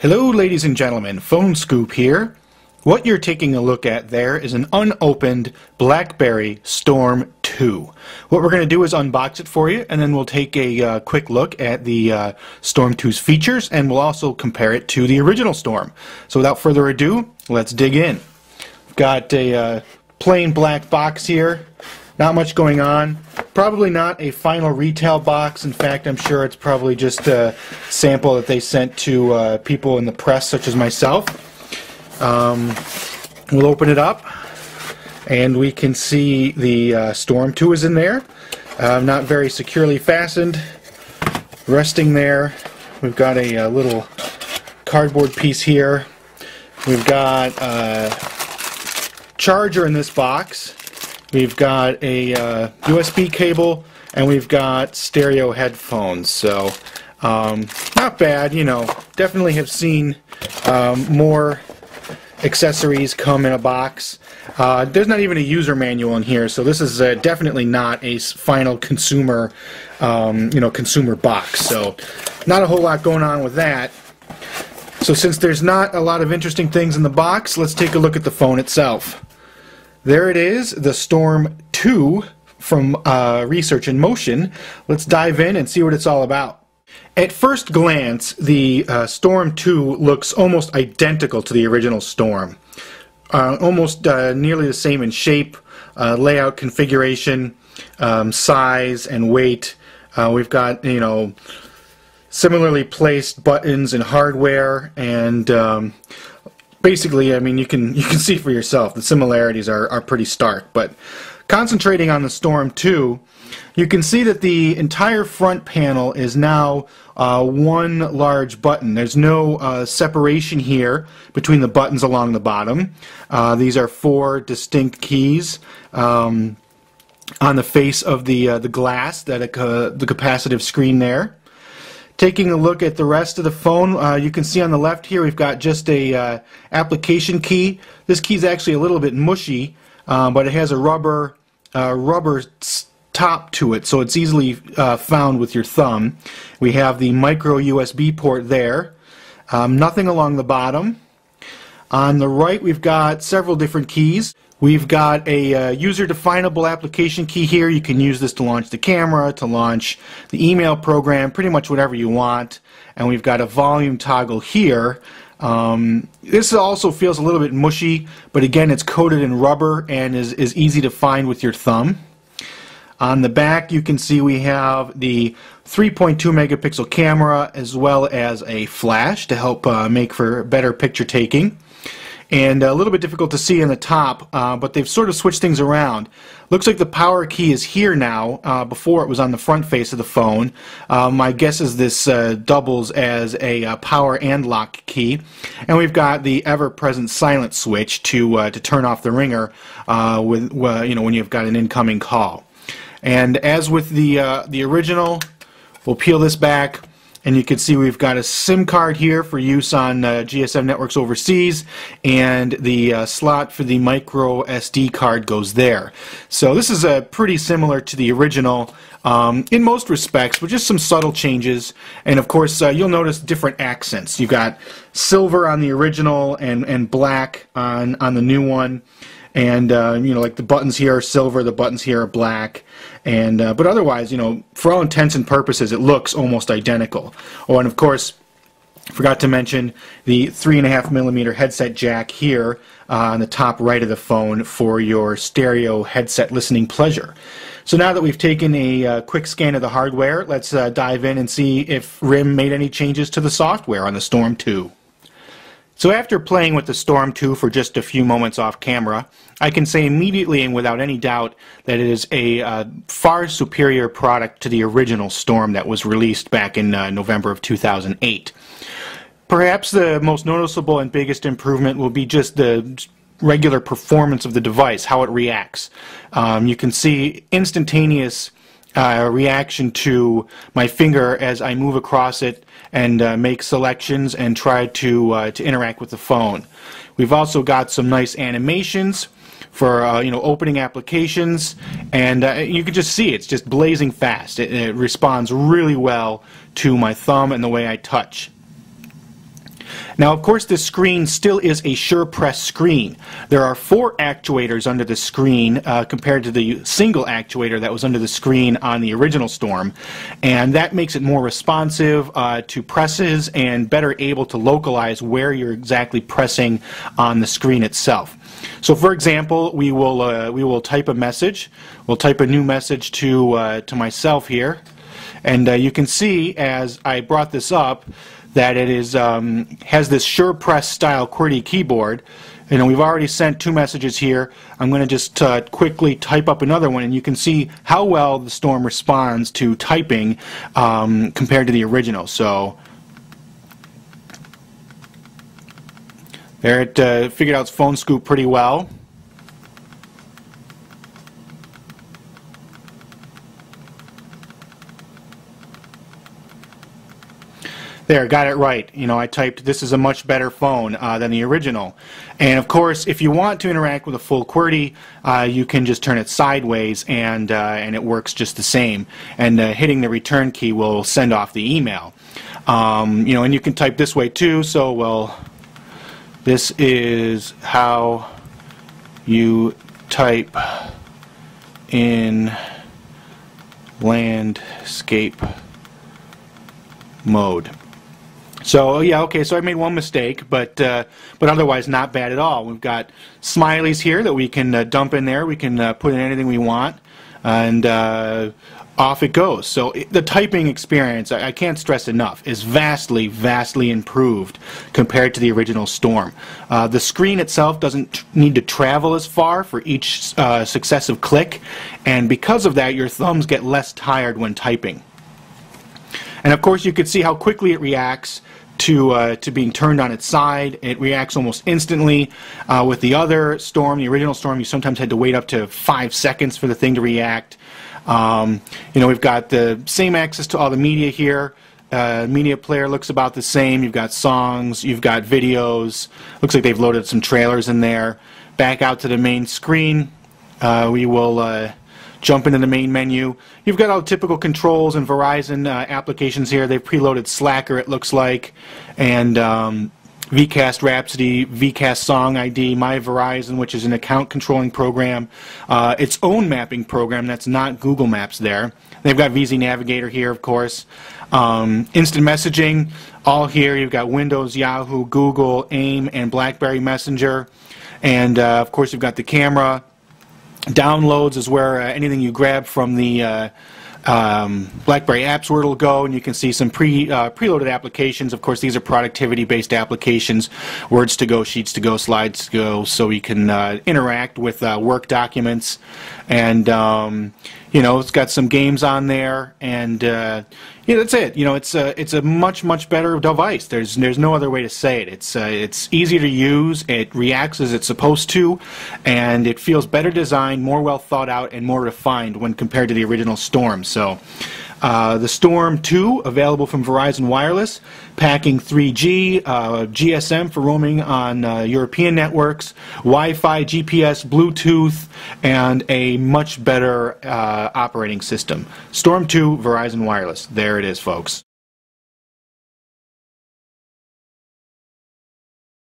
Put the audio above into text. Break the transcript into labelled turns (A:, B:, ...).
A: Hello ladies and gentlemen, Phone Scoop here. What you're taking a look at there is an unopened BlackBerry Storm 2. What we're going to do is unbox it for you, and then we'll take a quick look at the Storm 2's features, and we'll also compare it to the original Storm. So without further ado, let's dig in. We've got a plain black box here. Not much going on. Probably not a final retail box. In fact, I'm sure it's probably just a sample that they sent to people in the press, such as myself. We'll open it up, and we can see the Storm 2 is in there. Not very securely fastened. Resting there. We've got a little cardboard piece here. We've got a charger in this box. We've got a USB cable, and we've got stereo headphones. So, not bad, you know. Definitely have seen more accessories come in a box. There's not even a user manual in here, so this is definitely not a final consumer, consumer box. So, not a whole lot going on with that. So, since there's not a lot of interesting things in the box, let's take a look at the phone itself. There it is, the Storm 2 from Research in Motion. Let's dive in and see what it's all about. At first glance, the Storm 2 looks almost identical to the original Storm. Almost nearly the same in shape, layout, configuration, size, and weight. We've got, similarly placed buttons and hardware, and basically, I mean, you can see for yourself the similarities are pretty stark. But concentrating on the Storm 2, you can see that the entire front panel is now one large button. There's no separation here between the buttons along the bottom. These are four distinct keys on the face of the glass, the capacitive screen there. Taking a look at the rest of the phone, you can see on the left here we've got just a application key. This key is actually a little bit mushy, but it has a rubber top to it, so it's easily found with your thumb. We have the micro USB port there. Nothing along the bottom. On the right we've got several different keys. We've got a user-definable application key here. You can use this to launch the camera, to launch the email program, pretty much whatever you want. And we've got a volume toggle here. This also feels a little bit mushy, but again, it's coated in rubber and is easy to find with your thumb. On the back, you can see we have the 3.2 megapixel camera as well as a flash to help make for better picture taking. And a little bit difficult to see in the top, but they've sort of switched things around. Looks like the power key is here now. Before it was on the front face of the phone. My guess is this doubles as a power and lock key. And we've got the ever-present silent switch to turn off the ringer when you've got an incoming call. And as with the original, we'll peel this back. And you can see we've got a SIM card here for use on GSM networks overseas, and the slot for the micro SD card goes there. So this is pretty similar to the original in most respects, but just some subtle changes. And of course, you'll notice different accents. You've got silver on the original and black on the new one. And like the buttons here are silver, the buttons here are black, and but otherwise, for all intents and purposes, it looks almost identical. Oh, and of course, forgot to mention the 3.5mm headset jack here on the top right of the phone for your stereo headset listening pleasure. So now that we've taken a quick scan of the hardware, let's dive in and see if RIM made any changes to the software on the Storm 2. So after playing with the Storm 2 for just a few moments off camera, I can say immediately and without any doubt that it is a far superior product to the original Storm that was released back in November of 2008. Perhaps the most noticeable and biggest improvement will be just the regular performance of the device, how it reacts. You can see instantaneous reaction to my finger as I move across it and make selections and try to interact with the phone. We've also got some nice animations for opening applications, and you can just see it's just blazing fast. It responds really well to my thumb and the way I touch. Now, of course, this screen still is a sure press screen. There are 4 actuators under the screen compared to the single actuator that was under the screen on the original Storm, and that makes it more responsive to presses and better able to localize where you're exactly pressing on the screen itself. So, for example, we will type a message. We'll type a new message to myself here, and you can see as I brought this up that it is has this sure press style QWERTY keyboard. You know, we've already sent 2 messages here. I'm going to just quickly type up another one, and you can see how well the Storm responds to typing compared to the original. So there, it figured out its phone scoop pretty well. There, got it right. You know, I typed, "This is a much better phone" than the original. And of course, if you want to interact with a full QWERTY, you can just turn it sideways, and it works just the same. And hitting the return key will send off the email. You know, and you can type this way too. So, well, this is how you type in landscape mode. So yeah, okay, so I made one mistake, but otherwise not bad at all. We've got smileys here that we can dump in there. We can put in anything we want, and off it goes. So the typing experience, I can't stress enough, is vastly, vastly improved compared to the original Storm. The screen itself doesn't need to travel as far for each successive click, and because of that, your thumbs get less tired when typing. And of course, you can see how quickly it reacts to being turned on its side. It reacts almost instantly. With the other Storm, the original Storm, you sometimes had to wait up to 5 seconds for the thing to react. You know, we've got the same access to all the media here. Media player looks about the same. You've got songs, you've got videos. Looks like they've loaded some trailers in there. Back out to the main screen. We will jump into the main menu. You've got all the typical controls and Verizon applications here. They've preloaded Slacker, it looks like, and VCast Rhapsody, VCast Song ID, My Verizon, which is an account controlling program, its own mapping program that's not Google Maps there. They've got VZ Navigator here, of course. Instant messaging, all here. You've got Windows, Yahoo, Google, AIM, and BlackBerry Messenger. And of course, you've got the camera. Downloads is where anything you grab from the BlackBerry apps where it'll go, and you can see some preloaded applications. Of course, these are productivity-based applications, Words to Go, Sheets to Go, Slides to Go, so you can interact with work documents. And you know, it's got some games on there, and yeah, that's it. You know, it's a much, much better device. There's no other way to say it. It's easy to use. It reacts as it's supposed to, and it feels better designed, more well thought out, and more refined when compared to the original Storm. So, the Storm 2 available from Verizon Wireless, packing 3G, GSM for roaming on European networks, Wi-Fi, GPS, Bluetooth, and a much better operating system. Storm 2, Verizon Wireless. There it is, folks.